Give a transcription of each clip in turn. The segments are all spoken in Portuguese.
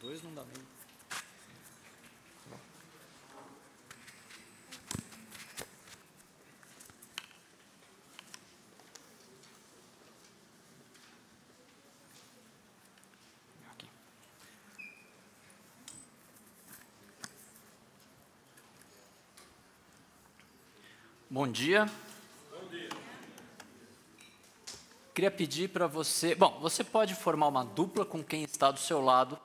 Dois não dá nem. Aqui. Bom dia. Queria pedir para você... Bom, você pode formar uma dupla com quem está do seu lado.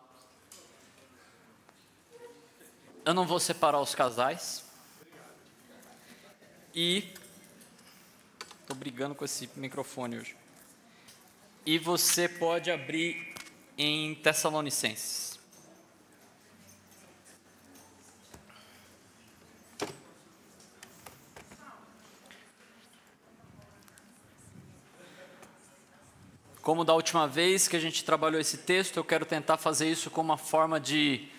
Eu não vou separar os casais. E... Estou brigando com esse microfone hoje. E você pode abrir em Tessalonicenses. Como da última vez que a gente trabalhou esse texto, eu quero tentar fazer isso como uma forma de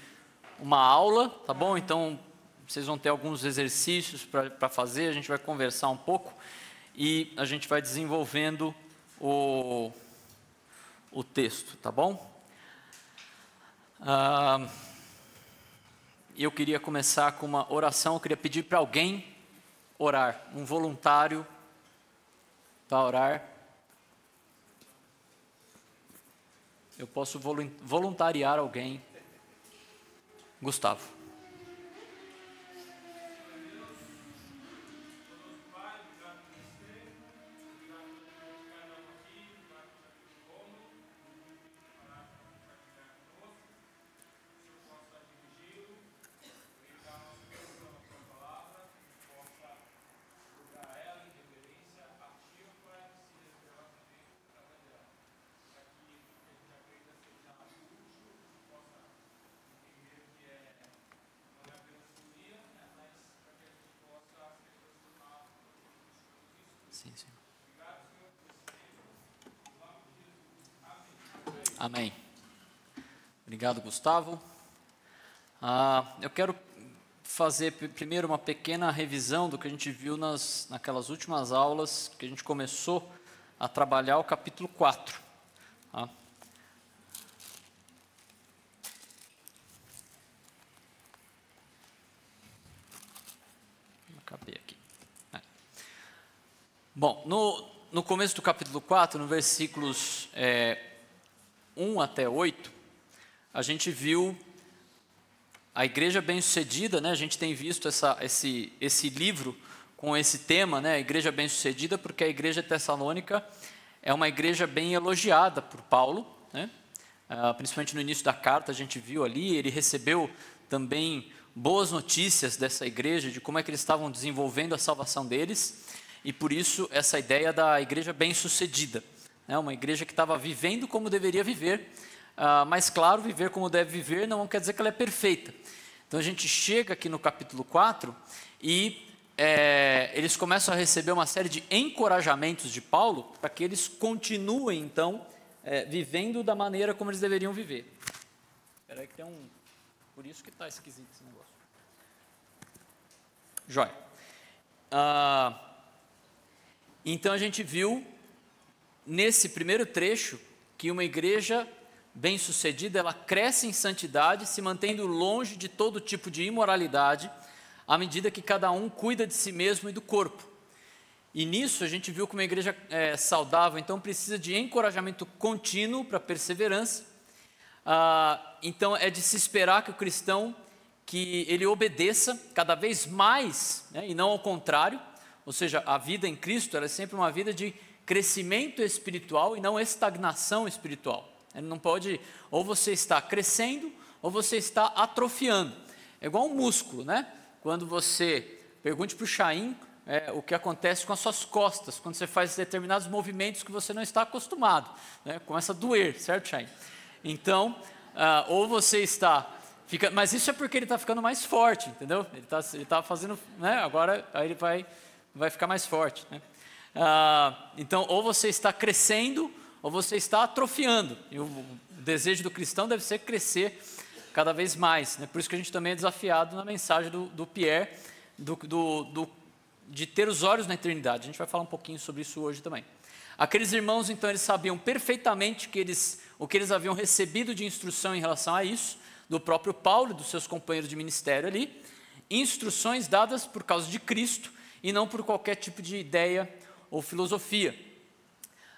uma aula, tá bom? Então, vocês vão ter alguns exercícios para fazer, a gente vai conversar um pouco e a gente vai desenvolvendo o texto, tá bom? Eu queria começar com uma oração, eu queria pedir para alguém orar, um voluntário para orar. Eu posso voluntariar alguém. Gustavo. Sim, sim. Amém. Obrigado, Gustavo. Eu quero fazer primeiro uma pequena revisão do que a gente viu naquelas últimas aulas que a gente começou a trabalhar o capítulo 4. Tá? Acabei aqui. Bom, no começo do capítulo 4, no versículos 1 até 8, a gente viu a igreja bem-sucedida, né? A gente tem visto esse livro com esse tema, né? A igreja bem-sucedida, porque a igreja tessalônica é uma igreja bem elogiada por Paulo, né? Principalmente no início da carta a gente viu ali, ele recebeu também boas notícias dessa igreja, de como é que eles estavam desenvolvendo a salvação deles. E por isso essa ideia da igreja bem-sucedida, né? Uma igreja que estava vivendo como deveria viver, mas claro, viver como deve viver não quer dizer que ela é perfeita. Então a gente chega aqui no capítulo 4 e eles começam a receber uma série de encorajamentos de Paulo para que eles continuem então vivendo da maneira como eles deveriam viver. Espera aí que tem um... Por isso que está esquisito esse negócio. Jóia. Então a gente viu nesse primeiro trecho que uma igreja bem-sucedida, ela cresce em santidade, se mantendo longe de todo tipo de imoralidade, à medida que cada um cuida de si mesmo e do corpo. E nisso a gente viu que uma igreja saudável, então precisa de encorajamento contínuo para perseverança. Então é de se esperar que o cristão, que ele obedeça cada vez mais, né, e não ao contrário. Ou seja, a vida em Cristo ela é sempre uma vida de crescimento espiritual e não estagnação espiritual. Ele não pode, ou você está crescendo, ou você está atrofiando. É igual um músculo, né? Quando você, pergunte para o Chaim o que acontece com as suas costas, quando você faz determinados movimentos que você não está acostumado, né? Começa a doer, certo, Chaim? Então, ou você está... mas isso é porque ele está ficando mais forte, entendeu? Ele está fazendo, né? Agora aí ele vai ficar mais forte, né? Então, ou você está crescendo, ou você está atrofiando. E o desejo do cristão deve ser crescer cada vez mais, né? Por isso que a gente também é desafiado na mensagem do Pierre, de ter os olhos na eternidade. A gente vai falar um pouquinho sobre isso hoje também. Aqueles irmãos, então, eles sabiam perfeitamente o que eles haviam recebido de instrução em relação a isso, do próprio Paulo e dos seus companheiros de ministério ali, instruções dadas por causa de Cristo e não por qualquer tipo de ideia ou filosofia.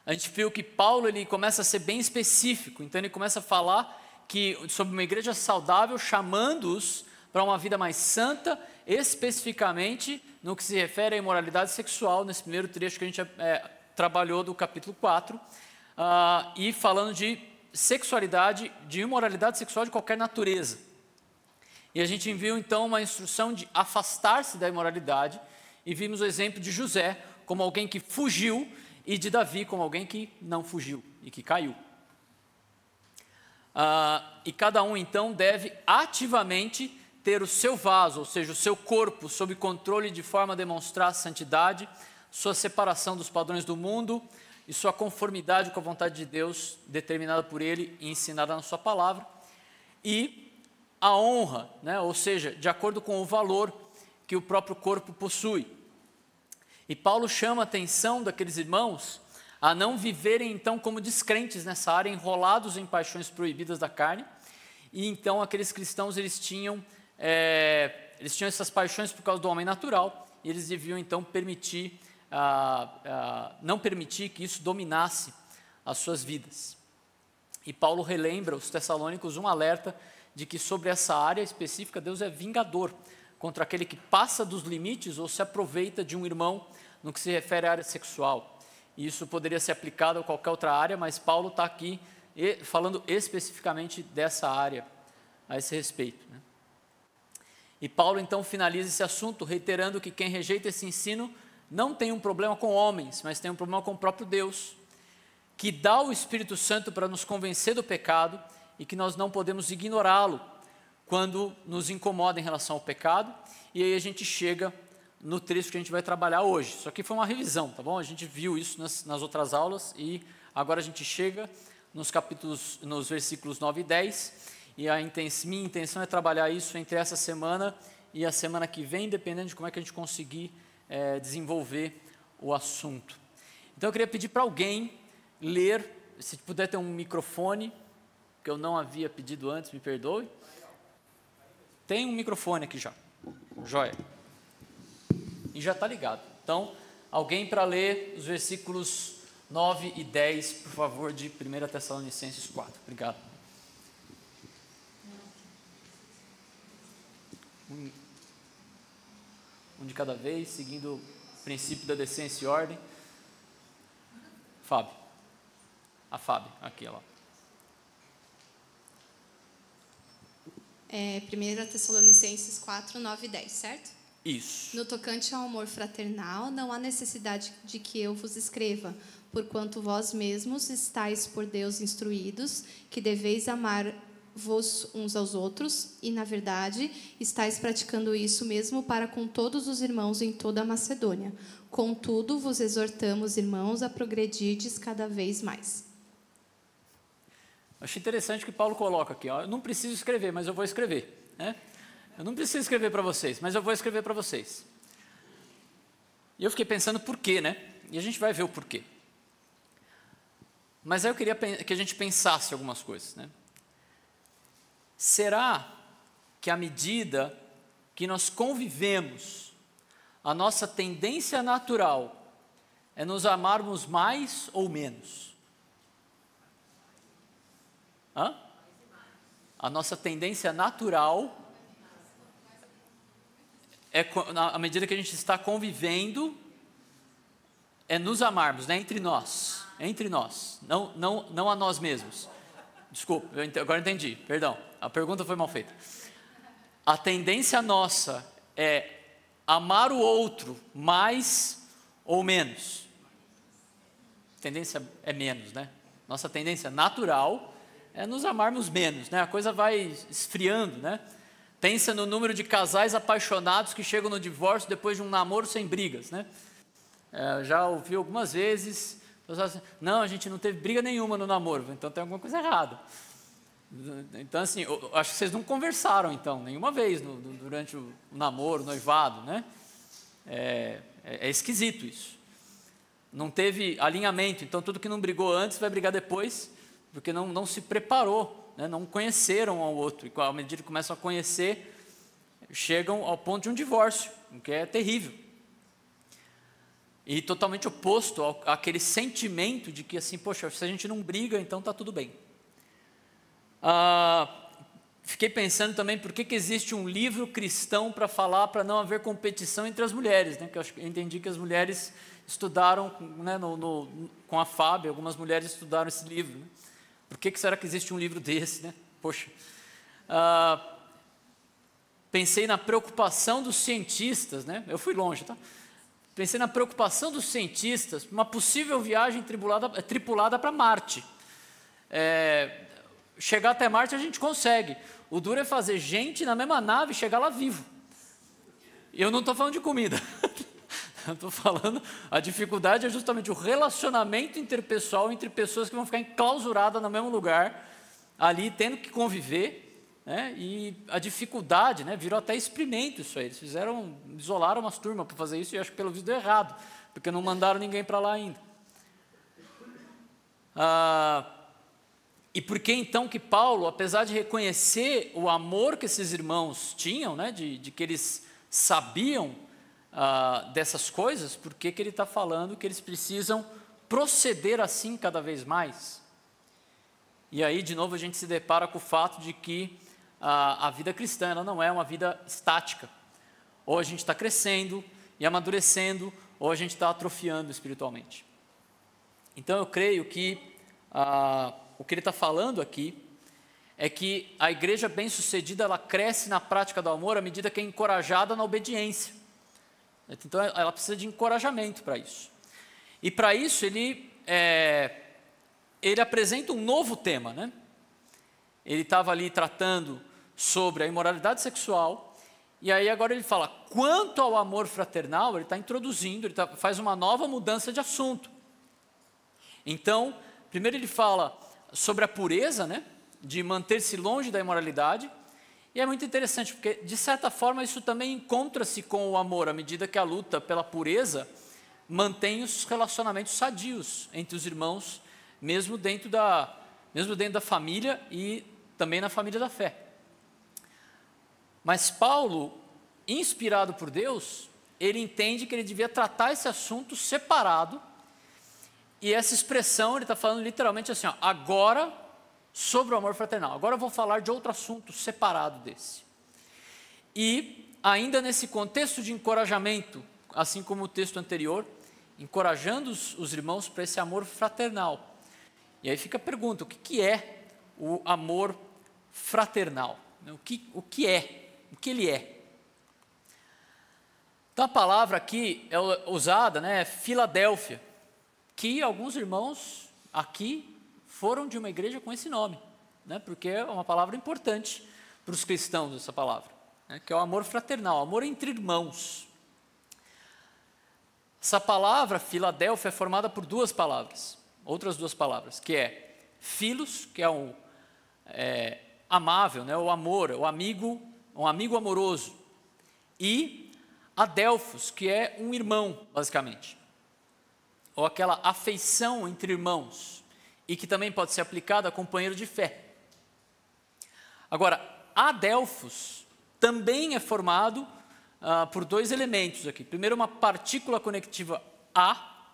A gente viu que Paulo ele começa a ser bem específico, então ele começa a falar sobre uma igreja saudável, chamando-os para uma vida mais santa, especificamente no que se refere à imoralidade sexual, nesse primeiro trecho que a gente trabalhou do capítulo 4, e falando de sexualidade, de imoralidade sexual de qualquer natureza. E a gente viu então uma instrução de afastar-se da imoralidade, e vimos o exemplo de José como alguém que fugiu, e de Davi como alguém que não fugiu e que caiu. E cada um então deve ativamente ter o seu vaso, ou seja, o seu corpo sob controle de forma a demonstrar a santidade, sua separação dos padrões do mundo e sua conformidade com a vontade de Deus determinada por Ele e ensinada na sua palavra, e a honra, né? Ou seja, de acordo com o valor que o próprio corpo possui. E Paulo chama a atenção daqueles irmãos a não viverem então como descrentes nessa área, enrolados em paixões proibidas da carne. E então aqueles cristãos eles tinham essas paixões por causa do homem natural, e eles deviam então não permitir que isso dominasse as suas vidas. E Paulo relembra os tessalônicos um alerta de que sobre essa área específica Deus é vingador contra aquele que passa dos limites ou se aproveita de um irmão no que se refere à área sexual. E isso poderia ser aplicado a qualquer outra área, mas Paulo está aqui falando especificamente dessa área a esse respeito, né? E Paulo então finaliza esse assunto reiterando que quem rejeita esse ensino não tem um problema com homens, mas tem um problema com o próprio Deus, que dá o Espírito Santo para nos convencer do pecado e que nós não podemos ignorá-lo quando nos incomoda em relação ao pecado. E aí a gente chega no trecho que a gente vai trabalhar hoje. Isso aqui foi uma revisão, tá bom? A gente viu isso nas outras aulas e agora a gente chega nos versículos 9 e 10, e minha intenção é trabalhar isso entre essa semana e a semana que vem, dependendo de como é que a gente conseguir desenvolver o assunto. Então eu queria pedir para alguém ler, se puder ter um microfone, que eu não havia pedido antes, me perdoe. Tem um microfone aqui já, joia. E já está ligado. Então, alguém para ler os versículos 9 e 10, por favor, de 1 Tessalonicenses 4. Obrigado. Um de cada vez, seguindo o princípio da decência e ordem. Fábio. A Fábio, aqui, ó. 1 Tessalonicenses 4, 9 e 10, certo? Isso. No tocante ao amor fraternal, não há necessidade de que eu vos escreva, porquanto vós mesmos estáis por Deus instruídos, que deveis amar-vos uns aos outros, e, na verdade, estáis praticando isso mesmo para com todos os irmãos em toda a Macedônia. Contudo, vos exortamos, irmãos, a progredirdes cada vez mais. Acho interessante que Paulo coloca aqui, ó, eu não preciso escrever, mas eu vou escrever, né? Eu não preciso escrever para vocês, mas eu vou escrever para vocês. E eu fiquei pensando por quê, né? E a gente vai ver o porquê. Mas aí eu queria que a gente pensasse algumas coisas, né? Será que à medida que nós convivemos, a nossa tendência natural é nos amarmos mais ou menos? A nossa tendência natural à medida que a gente está convivendo, é nos amarmos, né? Entre nós, não a nós mesmos. Desculpa, agora entendi, perdão, a pergunta foi mal feita. A tendência nossa é amar o outro mais ou menos? A tendência é menos, né? Nossa tendência natural é nos amarmos menos, né? A coisa vai esfriando, né? Pensa no número de casais apaixonados que chegam no divórcio depois de um namoro sem brigas, né? Já ouvi algumas vezes, pessoas assim, não, a gente não teve briga nenhuma no namoro, então tem alguma coisa errada. Então, assim, eu acho que vocês não conversaram, então, nenhuma vez durante o namoro, o noivado, né? É esquisito isso. Não teve alinhamento, então tudo que não brigou antes vai brigar depois, porque não se preparou né? Não conheceram ao outro, e à medida que começam a conhecer, chegam ao ponto de um divórcio, o que é terrível. E totalmente oposto àquele sentimento de que assim, poxa, se a gente não briga, então está tudo bem. Fiquei pensando também por que existe um livro cristão para falar para não haver competição entre as mulheres, né? Que eu entendi que as mulheres estudaram, né, com a Fábio, algumas mulheres estudaram esse livro, né? Por que será que existe um livro desse, né? Poxa. Pensei na preocupação dos cientistas, né? Eu fui longe, tá? Pensei na preocupação dos cientistas, uma possível viagem tripulada para Marte. Chegar até Marte a gente consegue. O duro é fazer gente na mesma nave chegar lá vivo. Eu não estou falando de comida. Eu estou falando, a dificuldade é justamente o relacionamento interpessoal entre pessoas que vão ficar enclausuradas no mesmo lugar, ali tendo que conviver, né? E a dificuldade, né? Virou até experimento isso aí. Eles isolaram umas turmas para fazer isso e acho que pelo visto deu errado, porque não mandaram ninguém para lá ainda. E por que então que Paulo, apesar de reconhecer o amor que esses irmãos tinham, né? De que eles sabiam dessas coisas, por que ele está falando que eles precisam proceder assim cada vez mais? E aí, de novo, a gente se depara com o fato de que a vida cristã ela não é uma vida estática. Ou a gente está crescendo e amadurecendo, ou a gente está atrofiando espiritualmente. Então, eu creio que o que ele está falando aqui é que a igreja bem-sucedida ela cresce na prática do amor à medida que é encorajada na obediência. Então, ela precisa de encorajamento para isso. E para isso, ele apresenta um novo tema, né? Ele estava ali tratando sobre a imoralidade sexual, e aí agora ele fala, quanto ao amor fraternal, ele está introduzindo, faz uma nova mudança de assunto. Então, primeiro ele fala sobre a pureza, né? De manter-se longe da imoralidade. E é muito interessante, porque, de certa forma, isso também encontra-se com o amor, à medida que a luta pela pureza mantém os relacionamentos sadios entre os irmãos, mesmo dentro da família e também na família da fé. Mas Paulo, inspirado por Deus, ele entende que ele devia tratar esse assunto separado, e essa expressão, ele está falando literalmente assim, agora sobre o amor fraternal. Agora eu vou falar de outro assunto separado desse. E ainda nesse contexto de encorajamento, assim como o texto anterior, encorajando os irmãos para esse amor fraternal. E aí fica a pergunta, o que é o amor fraternal? O que ele é? Então a palavra aqui é usada, né, Filadélfia, que alguns irmãos aqui foram de uma igreja com esse nome, né? Porque é uma palavra importante para os cristãos, essa palavra, né? Que é o amor fraternal, amor entre irmãos. Essa palavra, Filadélfia, é formada por outras duas palavras, que é filos, que é um amável, né? O amor, o amigo, um amigo amoroso, e adelphos, que é um irmão, basicamente, ou aquela afeição entre irmãos, e que também pode ser aplicada a companheiro de fé. Agora, adelphos também é formado por dois elementos aqui. Primeiro, uma partícula conectiva a,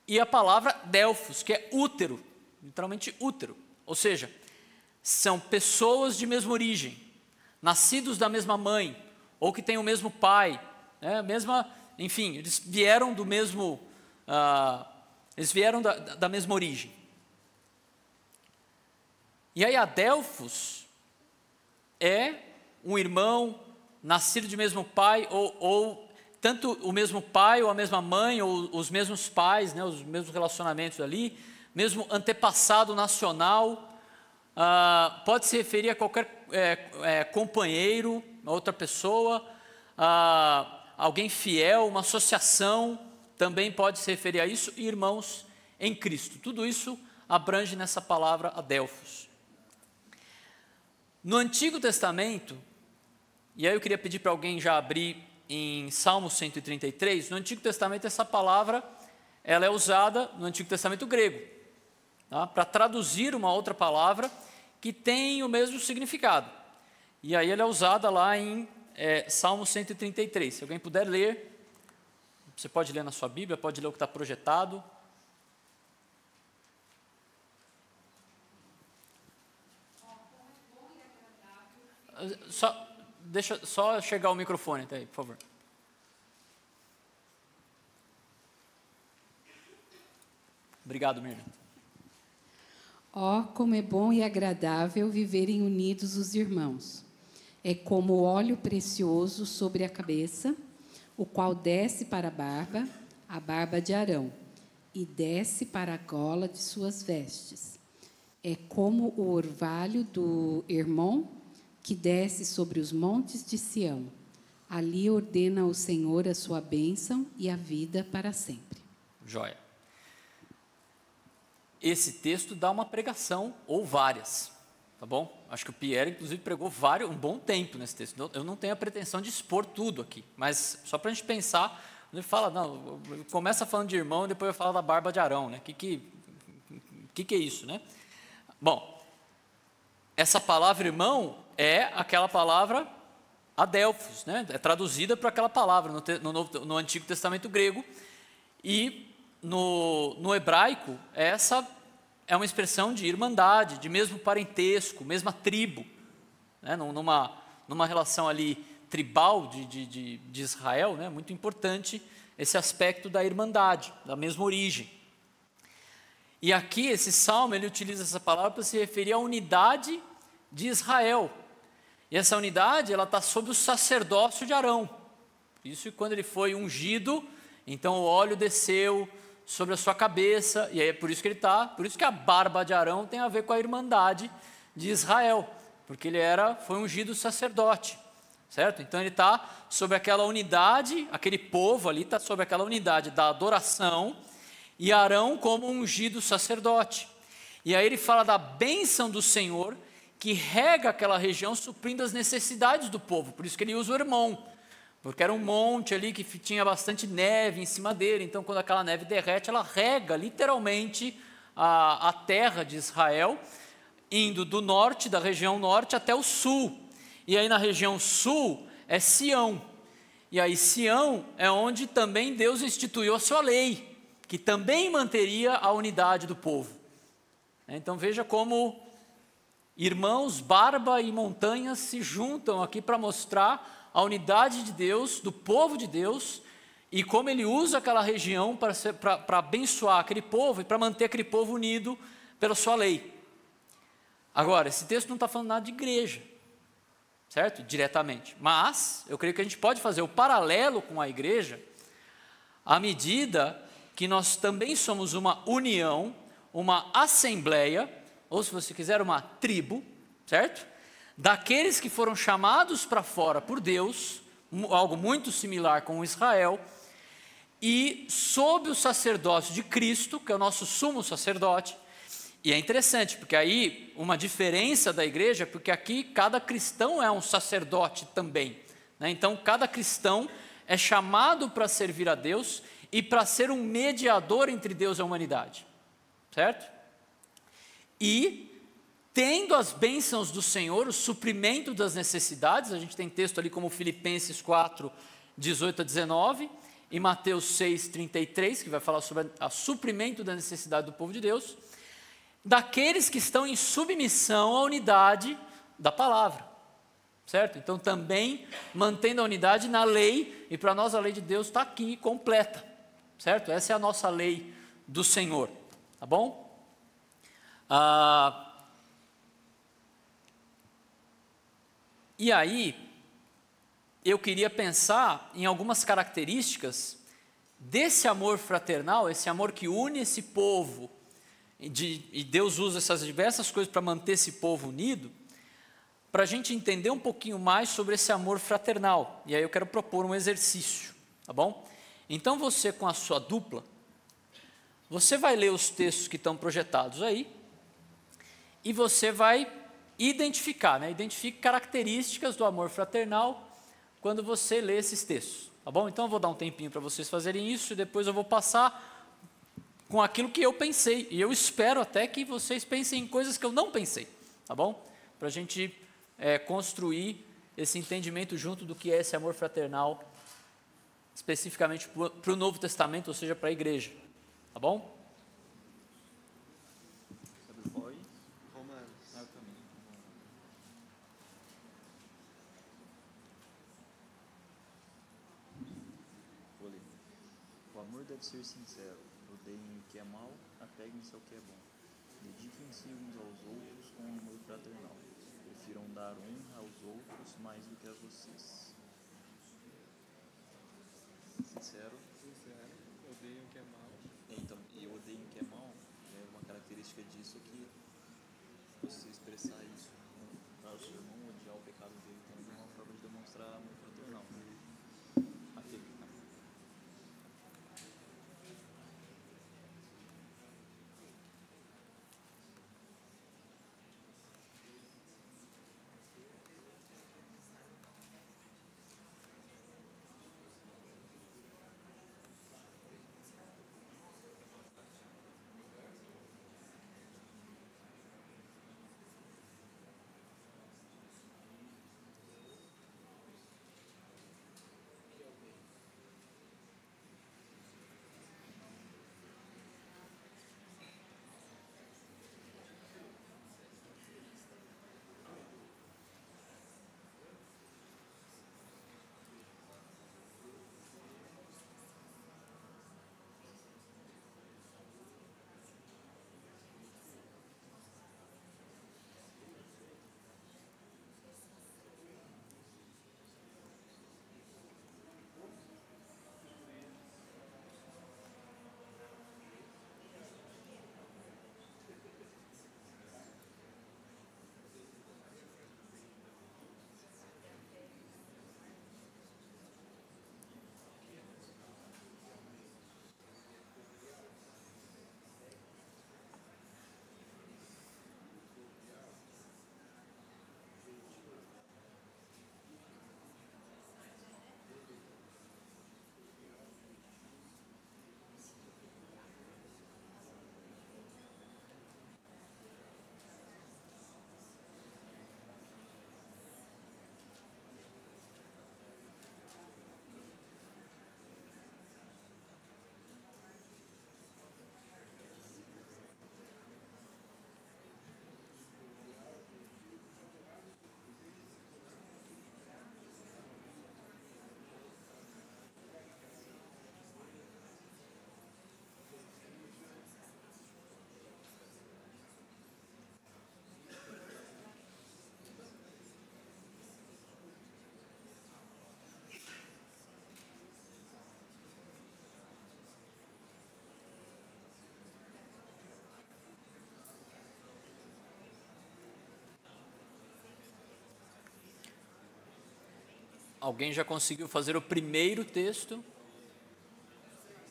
e a palavra delphos, que é útero, literalmente útero. Ou seja, são pessoas de mesma origem, nascidos da mesma mãe, ou que têm o mesmo pai, né? Enfim, eles vieram do mesmo, eles vieram da mesma origem. E aí adelphos é um irmão nascido de mesmo pai, ou tanto o mesmo pai, ou a mesma mãe, ou os mesmos pais, né, os mesmos relacionamentos ali, mesmo antepassado nacional, pode se referir a qualquer companheiro, outra pessoa, alguém fiel, uma associação, também pode se referir a isso, e irmãos em Cristo. Tudo isso abrange nessa palavra adelphos. No Antigo Testamento, e aí eu queria pedir para alguém já abrir em Salmo 133, no Antigo Testamento essa palavra, ela é usada no Antigo Testamento grego, tá? Para traduzir uma outra palavra, que tem o mesmo significado. E aí ela é usada lá em Salmo 133. Se alguém puder ler, você pode ler na sua Bíblia, pode ler o que está projetado. Deixa só chegar o microfone até aí, por favor. Obrigado, Mirna. Ó, como é bom e agradável viverem unidos os irmãos. É como óleo precioso sobre a cabeça, o qual desce para a barba de Arão, e desce para a gola de suas vestes. É como o orvalho do Hermon, que desce sobre os montes de Sião. Ali ordena o Senhor a sua bênção e a vida para sempre. Joia. Esse texto dá uma pregação, ou várias, tá bom? Acho que o Pierre, inclusive, pregou um bom tempo nesse texto. Eu não tenho a pretensão de expor tudo aqui, mas só para a gente pensar, ele fala, não, começa falando de irmão, depois vai falar da barba de Arão, né? Que é isso, né? Bom, essa palavra irmão é aquela palavra adelphos, né? É traduzida por aquela palavra no Antigo Testamento grego, e no hebraico, essa é uma expressão de irmandade, de mesmo parentesco, mesma tribo, né? numa relação ali tribal de Israel, né? Muito importante esse aspecto da irmandade, da mesma origem. E aqui, esse salmo, ele utiliza essa palavra para se referir à unidade de Israel. E essa unidade, ela está sob o sacerdócio de Arão. Isso quando ele foi ungido, então o óleo desceu sobre a sua cabeça, e aí é por isso que a barba de Arão tem a ver com a irmandade de Israel, porque ele foi ungido sacerdote, certo? Então ele está sobre aquela unidade, aquele povo ali está sobre aquela unidade da adoração, e Arão como ungido sacerdote. E aí ele fala da bênção do Senhor, que rega aquela região, suprindo as necessidades do povo, por isso que ele usa o Hermon, porque era um monte ali que tinha bastante neve em cima dele, então quando aquela neve derrete, ela rega literalmente a terra de Israel, indo do norte, da região norte, até o sul. E aí na região sul é Sião. E aí Sião é onde também Deus instituiu a sua lei, que também manteria a unidade do povo. Então veja como irmãos, barba e montanhas se juntam aqui para mostrar a unidade de Deus, do povo de Deus, e como ele usa aquela região para abençoar aquele povo e para manter aquele povo unido pela sua lei. Agora, esse texto não está falando nada de igreja, certo? Diretamente. Mas, eu creio que a gente pode fazer o paralelo com a igreja, à medida que nós também somos uma união, uma assembleia, ou se você quiser, uma tribo, certo? Daqueles que foram chamados para fora por Deus, algo muito similar com Israel, e sob o sacerdócio de Cristo, que é o nosso sumo sacerdote. E é interessante, porque aí uma diferença da igreja, porque aqui cada cristão é um sacerdote também, né? Então cada cristão é chamado para servir a Deus e para ser um mediador entre Deus e a humanidade, certo? E tendo as bênçãos do Senhor, o suprimento das necessidades, a gente tem texto ali como Filipenses 4, 18 a 19, e Mateus 6, 33, que vai falar sobre o suprimento da necessidade do povo de Deus, daqueles que estão em submissão à unidade da palavra, certo? Então também mantendo a unidade na lei, e para nós a lei de Deus está aqui, completa, certo? Essa é a nossa lei do Senhor, tá bom? E aí, eu queria pensar em algumas características desse amor fraternal, esse amor que une esse povo, e Deus usa essas diversas coisas para manter esse povo unido, para a gente entender um pouquinho mais sobre esse amor fraternal. E aí eu quero propor um exercício, tá bom? Então você, com a sua dupla, você vai ler os textos que estão projetados aí, e você vai identificar, né? Identifique características do amor fraternal quando você lê esses textos, tá bom? Então eu vou dar um tempinho para vocês fazerem isso e depois eu vou passar com aquilo que eu pensei, e eu espero até que vocês pensem em coisas que eu não pensei, tá bom? Para a gente construir esse entendimento junto do que é esse amor fraternal, especificamente para o Novo Testamento, ou seja, para a igreja, tá bom? O amor deve ser sincero, odeiem o que é mal, apeguem-se ao que é bom. Dediquem-se uns aos outros com amor fraternal. Prefiram dar honra aos outros mais do que a vocês. Sincero, Odeiem o que é mal. então, e odeiem o que é mal, é uma característica disso que você expressar isso para o seu irmão, odiar o pecado dele, também é uma forma de demonstrar amor fraternal. Aquele, Alguém já conseguiu fazer o primeiro texto?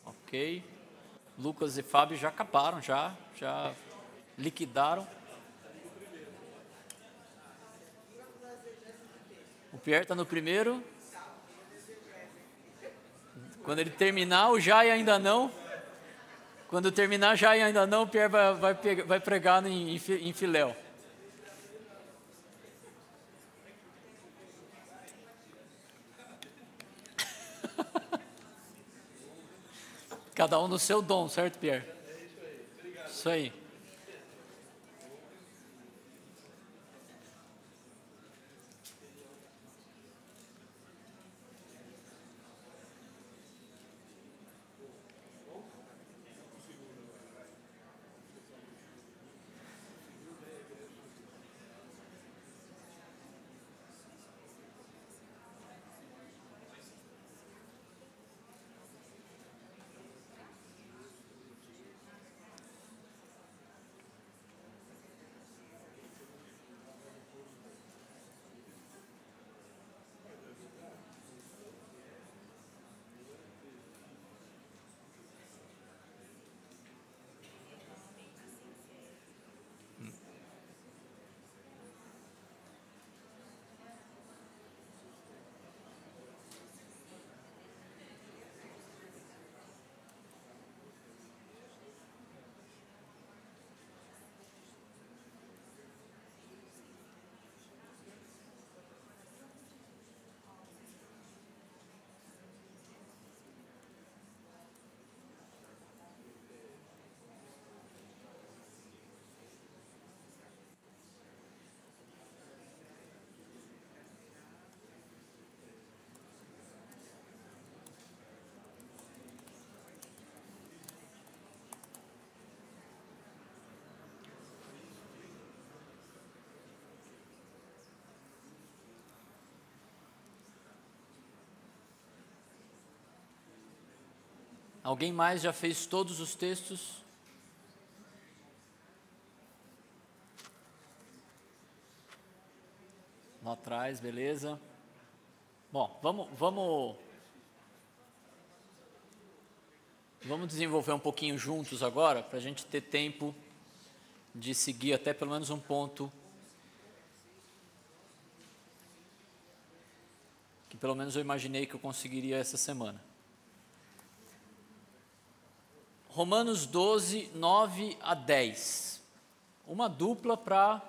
Ok. Lucas e Fábio já acabaram, já liquidaram. O Pierre está no primeiro. Quando ele terminar, o já e ainda não. Quando terminar já e ainda não, o Pierre vai pregar em Filéu. Cada um no seu dom, certo, Pierre? Isso aí. Alguém mais já fez todos os textos? Lá atrás, beleza. Bom, vamos desenvolver um pouquinho juntos agora, para a gente ter tempo de seguir até pelo menos um ponto que pelo menos eu imaginei que eu conseguiria essa semana. Romanos 12, 9 a 10. Uma dupla para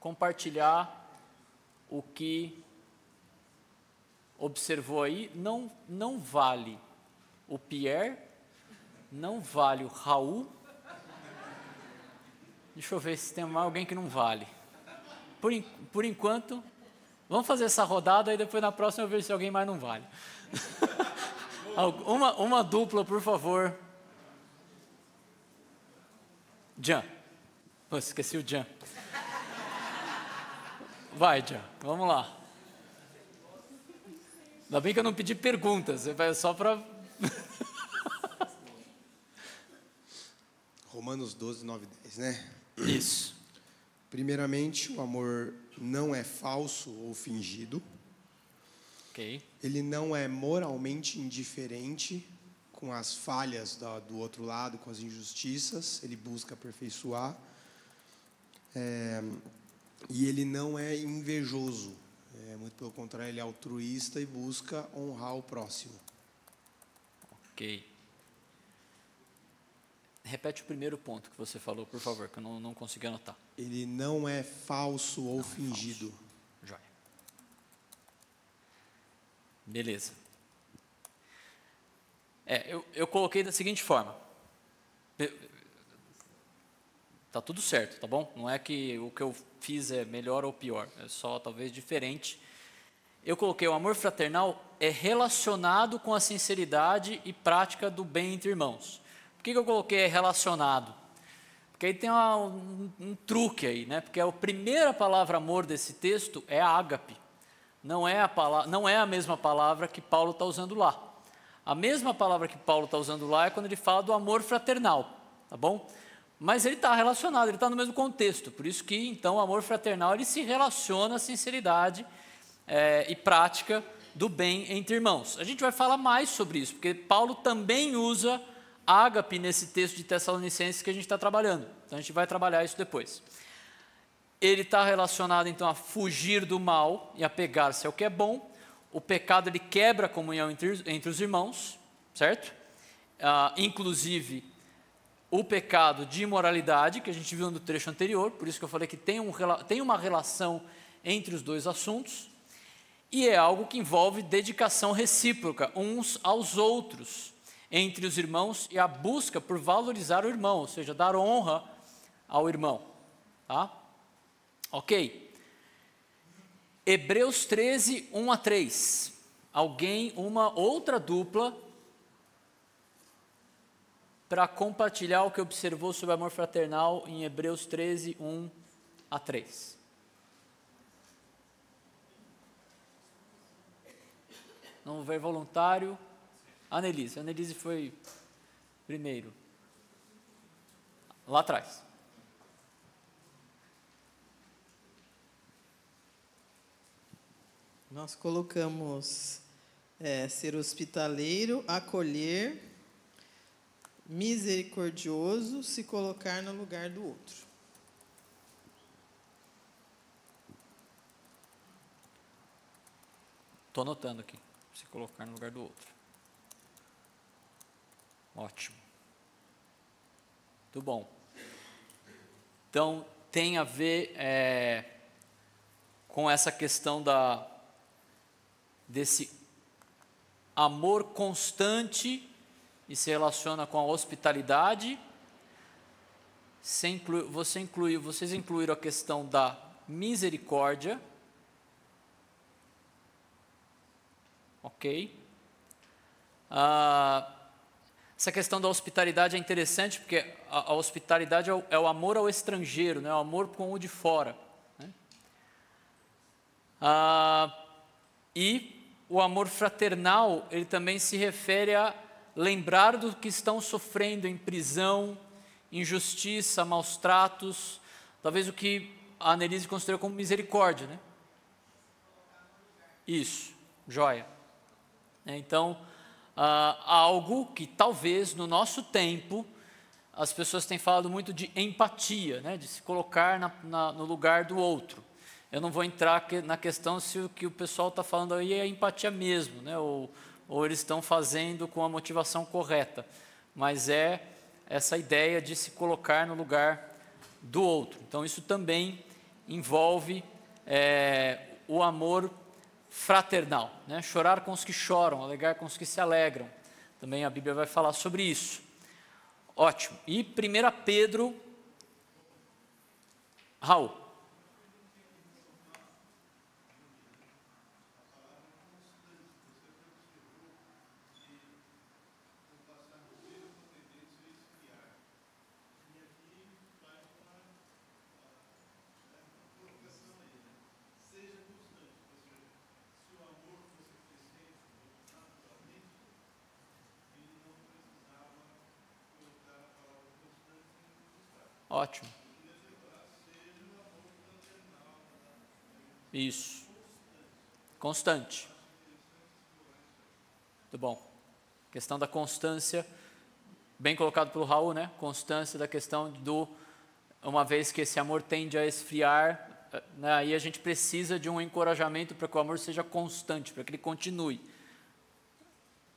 compartilhar o que observou aí. Não vale o Pierre, não vale o Raul. Deixa eu ver se tem mais alguém que não vale. Por enquanto, vamos fazer essa rodada e depois na próxima eu vejo se alguém mais não vale. uma dupla, por favor. Jean. Oh, esqueci o Jean. Vai, Jean, vamos lá. Ainda bem que eu não pedi perguntas, é só para... Romanos 12, 9 e 10, né? Isso. Primeiramente, o amor não é falso ou fingido. Ok. Ele não é moralmente indiferente com as falhas do outro lado, com as injustiças. Ele busca aperfeiçoar. E ele não é invejoso. Muito pelo contrário, ele é altruísta e busca honrar o próximo. Ok. Repete o primeiro ponto que você falou, por favor, que eu não consegui anotar. Ele não é falso ou fingido. Joia. Beleza. Eu coloquei da seguinte forma. Tá tudo certo, tá bom? Não é que o que eu fiz é melhor ou pior, é só talvez diferente. Eu coloquei o amor fraternal é relacionado com a sinceridade e prática do bem entre irmãos. Por que eu coloquei relacionado? Porque aí tem um truque aí, né? Porque a primeira palavra amor desse texto é ágape. Não é a mesma palavra que Paulo está usando lá. A mesma palavra que Paulo está usando lá é quando ele fala do amor fraternal, tá bom? Mas ele está relacionado, ele está no mesmo contexto. Por isso que, então, o amor fraternal ele se relaciona à sinceridade e prática do bem entre irmãos. A gente vai falar mais sobre isso, porque Paulo também usa ágape nesse texto de Tessalonicenses que a gente está trabalhando. Então, a gente vai trabalhar isso depois. Ele está relacionado, então, a fugir do mal e a apegar-se ao que é bom. O pecado, ele quebra a comunhão entre os irmãos, certo? Inclusive, o pecado de imoralidade, que a gente viu no trecho anterior, por isso que eu falei que tem uma relação entre os dois assuntos, e é algo que envolve dedicação recíproca uns aos outros, entre os irmãos, e a busca por valorizar o irmão, ou seja, dar honra ao irmão. Tá? Ok. Hebreus 13, 1 a 3. Alguém, uma outra dupla, para compartilhar o que observou sobre amor fraternal em Hebreus 13, 1 a 3. Não houver voluntário. Anelise. Anelise foi primeiro. Lá atrás. Nós colocamos ser hospitaleiro, acolher, misericordioso, se colocar no lugar do outro. Estou anotando aqui. Se colocar no lugar do outro. Ótimo. Muito bom. Então, tem a ver com essa questão desse amor constante e se relaciona com a hospitalidade. Vocês incluíram a questão da misericórdia. Ok. Essa questão da hospitalidade é interessante porque a hospitalidade é o amor ao estrangeiro, né? O amor com o de fora. Né? E o amor fraternal, ele também se refere lembrar do que estão sofrendo em prisão, injustiça, maus tratos, talvez o que a Annelise considerou como misericórdia, né? Isso, joia. Então, algo que talvez no nosso tempo as pessoas têm falado muito de empatia, né? De se colocar no lugar do outro. Eu não vou entrar na questão se o que o pessoal está falando aí é empatia mesmo, né? Ou eles estão fazendo com a motivação correta, mas é essa ideia de se colocar no lugar do outro. Então, isso também envolve o amor fraternal, né? Chorar com os que choram, alegrar com os que se alegram. Também a Bíblia vai falar sobre isso. Ótimo. E 1 Pedro, Raul. Ótimo. Isso. Constante. Muito bom. Questão da constância, bem colocado pelo Raul, né? Constância da questão uma vez que esse amor tende a esfriar, né? Aí a gente precisa de um encorajamento para que o amor seja constante, para que ele continue.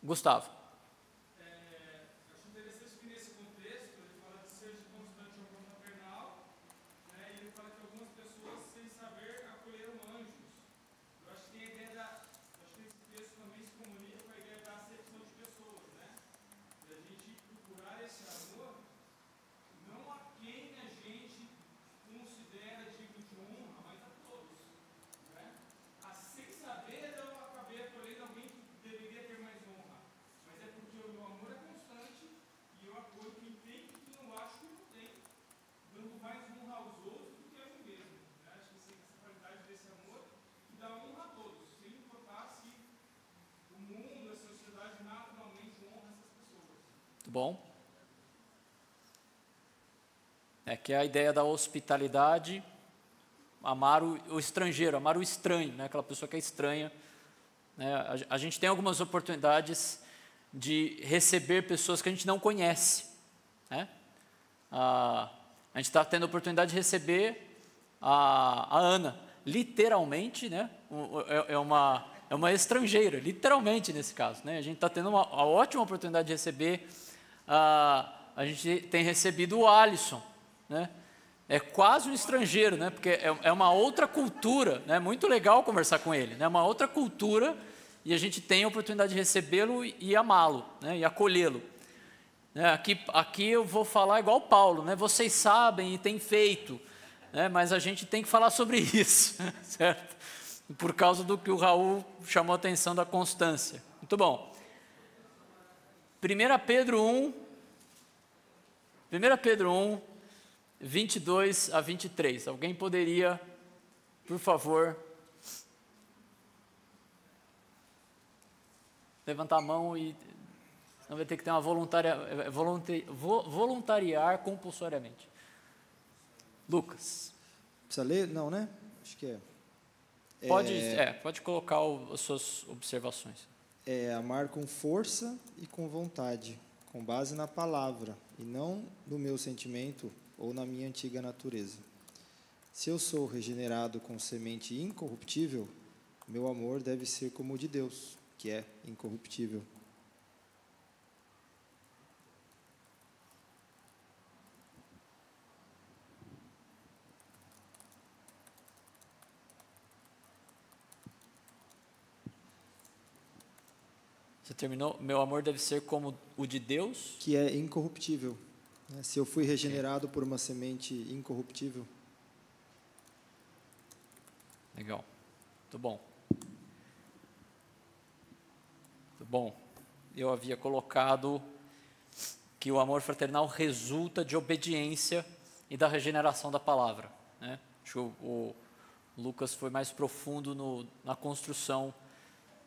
Gustavo. Bom, que é a ideia da hospitalidade, amar o estrangeiro, amar o estranho, né? Aquela pessoa que é estranha, né? A gente tem algumas oportunidades de receber pessoas que a gente não conhece, né? A gente está tendo a oportunidade de receber a Ana, literalmente, né? É uma estrangeira, literalmente nesse caso, né? A gente está tendo uma ótima oportunidade de receber. A gente tem recebido o Alisson, né? É quase um estrangeiro, né? Porque é uma outra cultura, né? Muito legal conversar com ele, né? Uma outra cultura, e a gente tem a oportunidade de recebê-lo e amá-lo, né? E acolhê-lo. Né? Aqui eu vou falar igual Paulo, né? Vocês sabem e têm feito, né? Mas a gente tem que falar sobre isso, certo? Por causa do que o Raul chamou a atenção da constância. Muito bom. 1 Pedro 1, 22 a 23. Alguém poderia, por favor, levantar a mão e não vai ter que ter uma voluntariar compulsoriamente. Lucas. Precisa ler? Não, né? Acho que é. Pode colocar as suas observações. Amar com força e com vontade, com base na palavra, e não no meu sentimento ou na minha antiga natureza. Se eu sou regenerado com semente incorruptível, meu amor deve ser como o de Deus, que é incorruptível. Você terminou? Meu amor deve ser como o de Deus? Que é incorruptível. Se eu fui regenerado por uma semente incorruptível. Legal. Muito bom. Muito bom. Eu havia colocado que o amor fraternal resulta de obediência e da regeneração da palavra, né? Acho que o Lucas foi mais profundo na construção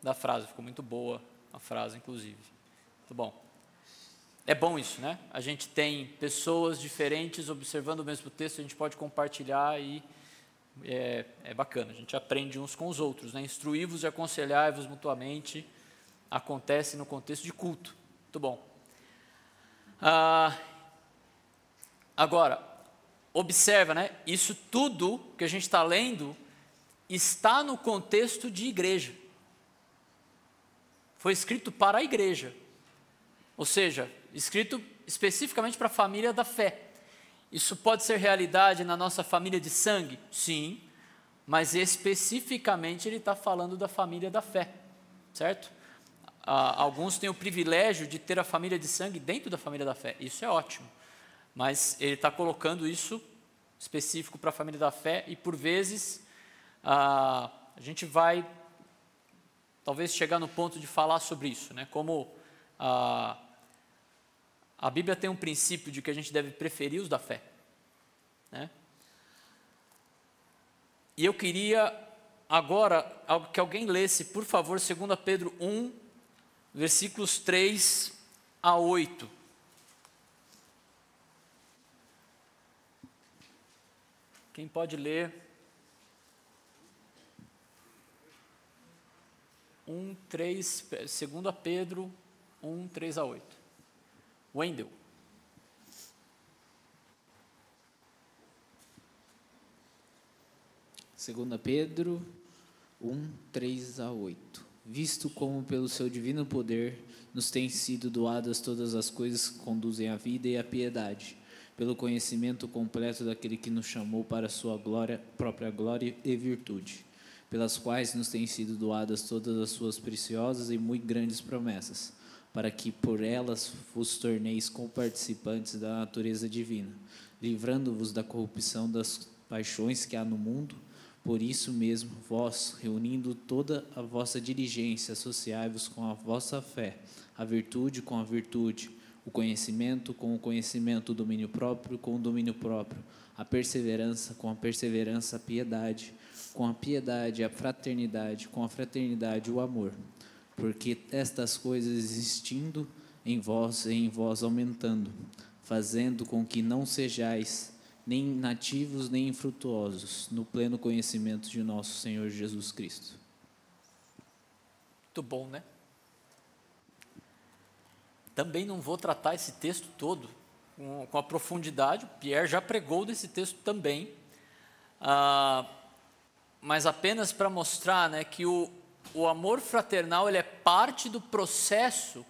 da frase. Ficou muito boa a frase, inclusive. Muito bom. é bom isso, né? A gente tem pessoas diferentes observando o mesmo texto, a gente pode compartilhar e é bacana, a gente aprende uns com os outros, né? Instruí-vos e aconselhai-vos mutuamente, acontece no contexto de culto. Muito bom. Agora, observa, né? Isso tudo que a gente está lendo está no contexto de igreja. Foi escrito para a igreja. Ou seja, escrito especificamente para a família da fé. Isso pode ser realidade na nossa família de sangue? Sim, mas especificamente ele está falando da família da fé, certo? Alguns têm o privilégio de ter a família de sangue dentro da família da fé, isso é ótimo, mas ele está colocando isso específico para a família da fé e por vezes a gente vai talvez chegar no ponto de falar sobre isso, né? Como a Bíblia tem um princípio de que a gente deve preferir os da fé, né? E eu queria agora que alguém lesse, por favor, 2 Pedro 1, versículos 3 a 8. Quem pode ler? 2 Pedro 1, 3 a 8. Wendel. Segunda Pedro 1, 3 a 8. Visto como pelo seu divino poder nos têm sido doadas todas as coisas que conduzem à vida e à piedade, pelo conhecimento completo daquele que nos chamou para a sua glória, própria glória e virtude, pelas quais nos têm sido doadas todas as suas preciosas e muito grandes promessas, para que por elas vos torneis comparticipantes da natureza divina, livrando-vos da corrupção das paixões que há no mundo. Por isso mesmo, vós, reunindo toda a vossa diligência, associai-vos com a vossa fé, a virtude com a virtude, o conhecimento com o conhecimento, o domínio próprio com o domínio próprio, a perseverança com a perseverança, a piedade, com a piedade, a fraternidade, com a fraternidade, o amor. Porque estas coisas existindo em vós e em vós aumentando, fazendo com que não sejais nem nativos nem infrutuosos no pleno conhecimento de nosso Senhor Jesus Cristo. Muito bom, né? Também não vou tratar esse texto todo com a profundidade, o Pierre já pregou desse texto também, mas apenas para mostrar, né, que o amor fraternal ele é parte do processo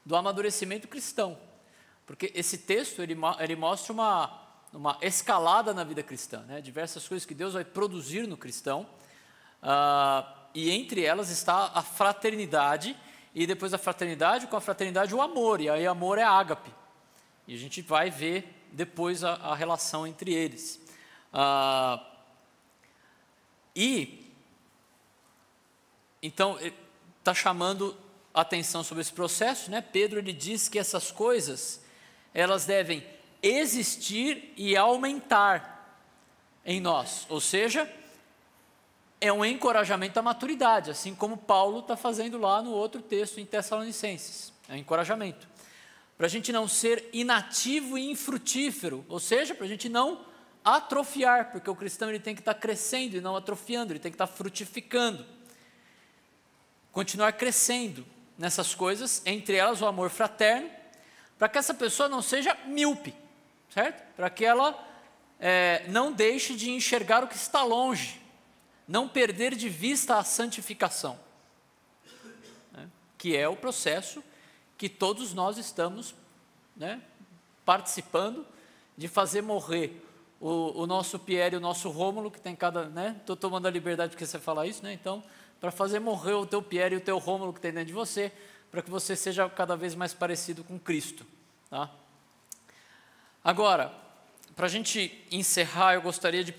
do amadurecimento cristão, porque esse texto ele mostra uma escalada na vida cristã, né? Diversas coisas que Deus vai produzir no cristão, e entre elas está a fraternidade, e depois da fraternidade, com a fraternidade o amor, e aí amor é ágape, e a gente vai ver depois a relação entre eles. Então, está chamando a atenção sobre esse processo, né? Pedro ele diz que essas coisas, elas devem existir e aumentar em nós, ou seja, é um encorajamento à maturidade, assim como Paulo está fazendo lá no outro texto em Tessalonicenses, é um encorajamento, para a gente não ser inativo e infrutífero, ou seja, para a gente não atrofiar, porque o cristão ele tem que estar crescendo e não atrofiando, ele tem que estar frutificando, continuar crescendo nessas coisas, entre elas o amor fraterno, para que essa pessoa não seja míope, certo? Para que ela não deixe de enxergar o que está longe, não perder de vista a santificação, né? Que é o processo que todos nós estamos, né, participando de fazer morrer o nosso Pierre e o nosso Rômulo, que tem cada, né? Estou tomando a liberdade porque você fala isso, né? Então, para fazer morrer o teu Pierre e o teu Rômulo que tem dentro de você, para que você seja cada vez mais parecido com Cristo, tá? Agora, para a gente encerrar, eu gostaria de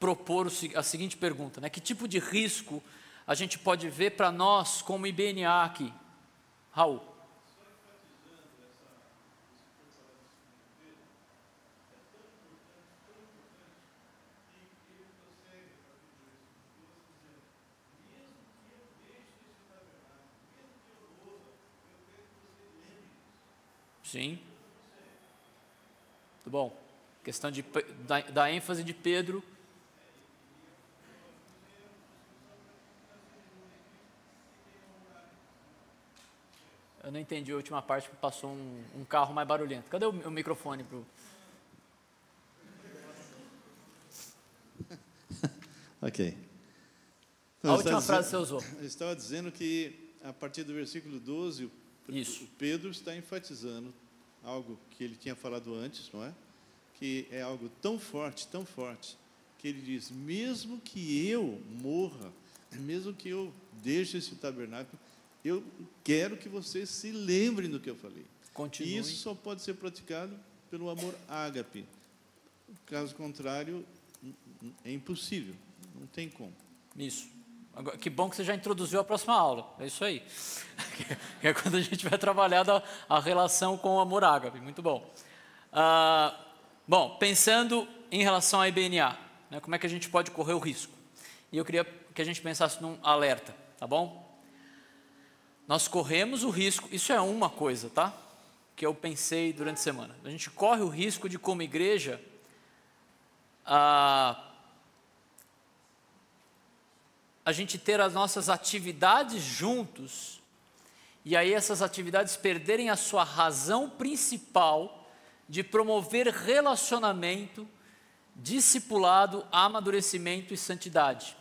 propor a seguinte pergunta, né? Que tipo de risco a gente pode ver para nós como IBNA aqui? Raul. Sim. Muito bom. Questão da ênfase de Pedro. Eu não entendi a última parte, porque passou um carro mais barulhento. Cadê o microfone pro... Ok. A última frase que você usou. Eu estava dizendo que, a partir do versículo 12, o Pedro está enfatizando algo que ele tinha falado antes, não é? Que é algo tão forte, que ele diz, mesmo que eu morra, mesmo que eu deixe esse tabernáculo, eu quero que vocês se lembrem do que eu falei. Continue. E isso só pode ser praticado pelo amor ágape. Caso contrário, é impossível. Não tem como. Isso. Agora, que bom que você já introduziu a próxima aula. É isso aí. Que é quando a gente vai trabalhar a relação com o amor ágape. Muito bom. Bom, pensando em relação à IBNA, né, como é que a gente pode correr o risco? E eu queria que a gente pensasse num alerta, tá bom? Nós corremos o risco, isso é uma coisa, tá? Que eu pensei durante a semana. A gente corre o risco de, como igreja, a gente ter as nossas atividades juntos, e aí essas atividades perderem a sua razão principal de promover relacionamento, discipulado, amadurecimento e santidade.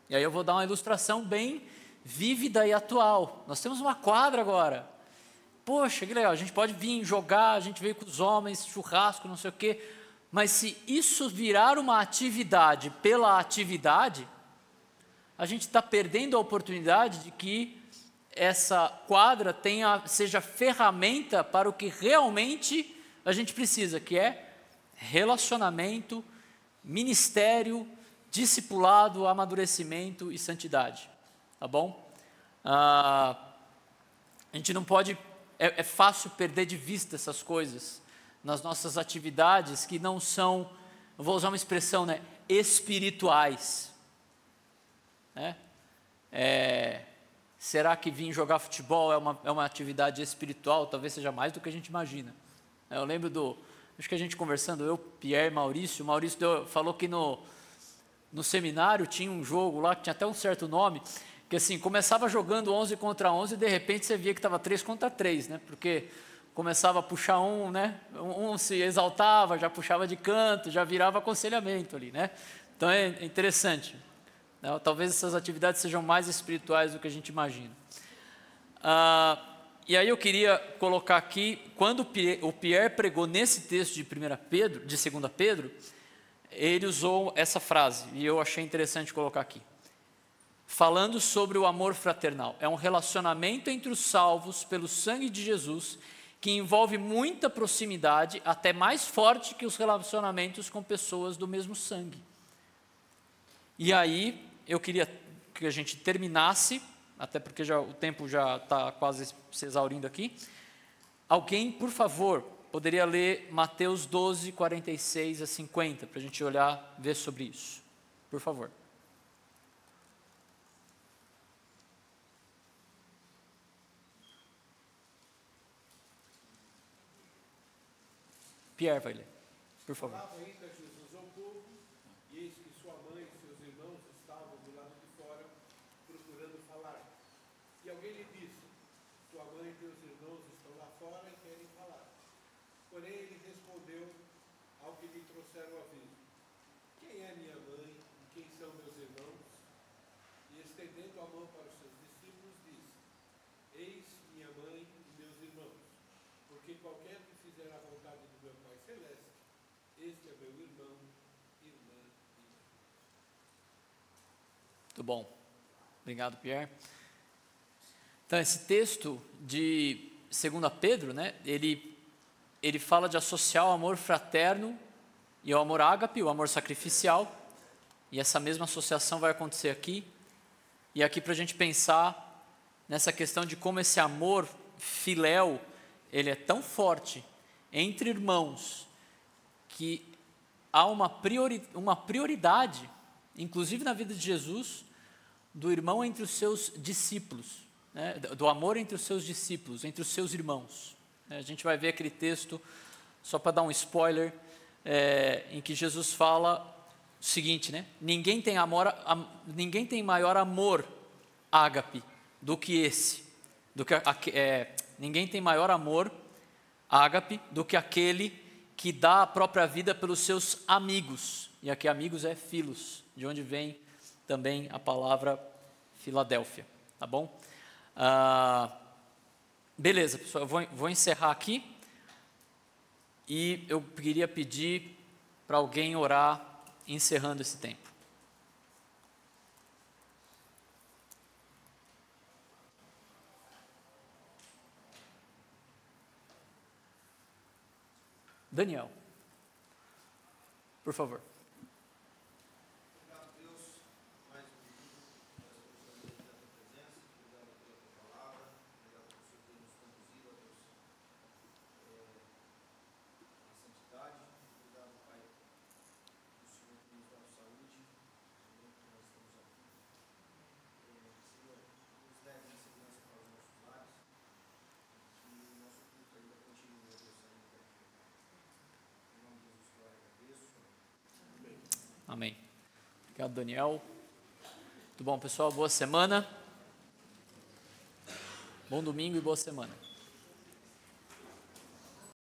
E aí eu vou dar uma ilustração bem vívida e atual. Nós temos uma quadra agora. Poxa, que legal, a gente pode vir jogar, a gente veio com os homens, churrasco, não sei o quê, mas se isso virar uma atividade pela atividade, a gente está perdendo a oportunidade de que essa quadra seja ferramenta para o que realmente a gente precisa, que é relacionamento, ministério, discipulado, amadurecimento e santidade. Tá bom? A gente não pode... É fácil perder de vista essas coisas nas nossas atividades que não são, eu vou usar uma expressão, né, espirituais. Né? Será que vir jogar futebol é uma atividade espiritual? Talvez seja mais do que a gente imagina. Eu lembro acho que a gente conversando, eu, Pierre, Maurício falou que no seminário tinha um jogo lá que tinha até um certo nome, que assim, começava jogando 11 contra 11 e de repente você via que estava 3 contra 3, né? Porque começava a puxar né? Um se exaltava, já puxava de canto, já virava aconselhamento ali, né? Então é interessante. Né? Talvez essas atividades sejam mais espirituais do que a gente imagina. E aí eu queria colocar aqui, quando o Pierre pregou nesse texto de 2 Pedro, ele usou essa frase, e eu achei interessante colocar aqui. Falando sobre o amor fraternal. É um relacionamento entre os salvos pelo sangue de Jesus, que envolve muita proximidade, até mais forte que os relacionamentos com pessoas do mesmo sangue. E aí, eu queria que a gente terminasse, até porque o tempo já está quase se exaurindo aqui. Alguém, por favor, poderia ler Mateus 12, 46 a 50, para a gente olhar, ver sobre isso. Por favor. Pierre vai ler, por favor. Falava ainda Jesus ao povo, e eis que sua mãe e seus irmãos estavam do lado de fora, procurando falar. E alguém lhe disse, tua mãe e teus irmãos estão lá fora e querem falar. Porém ele respondeu ao que lhe trouxeram o aviso, quem é minha mãe e quem são meus irmãos? E estendendo a mão para os seus discípulos, disse, eis minha mãe e meus irmãos, porque qualquer que fizer a vontade do meu Pai Celeste, este é meu irmão, irmã e mãe. Muito bom. Obrigado, Pierre. Então, esse texto de 2 Pedro, né, ele fala de associar o amor fraterno e o amor ágape, o amor sacrificial, e essa mesma associação vai acontecer aqui, e aqui para a gente pensar nessa questão de como esse amor filéu, ele é tão forte entre irmãos, que há uma prioridade, inclusive na vida de Jesus, do irmão entre os seus discípulos, né? Do amor entre os seus discípulos, entre os seus irmãos. A gente vai ver aquele texto, só para dar um spoiler, em que Jesus fala o seguinte, né? Ninguém tem maior amor, ágape, do que esse. Ninguém tem maior amor, ágape, do que aquele que dá a própria vida pelos seus amigos. E aqui amigos é filos, de onde vem também a palavra Filadélfia, tá bom? Beleza, pessoal, eu vou encerrar aqui. E eu queria pedir para alguém orar encerrando esse tempo. Daniel, por favor. Amém. Obrigado, Daniel. Muito bom, pessoal. Boa semana. Bom domingo e boa semana.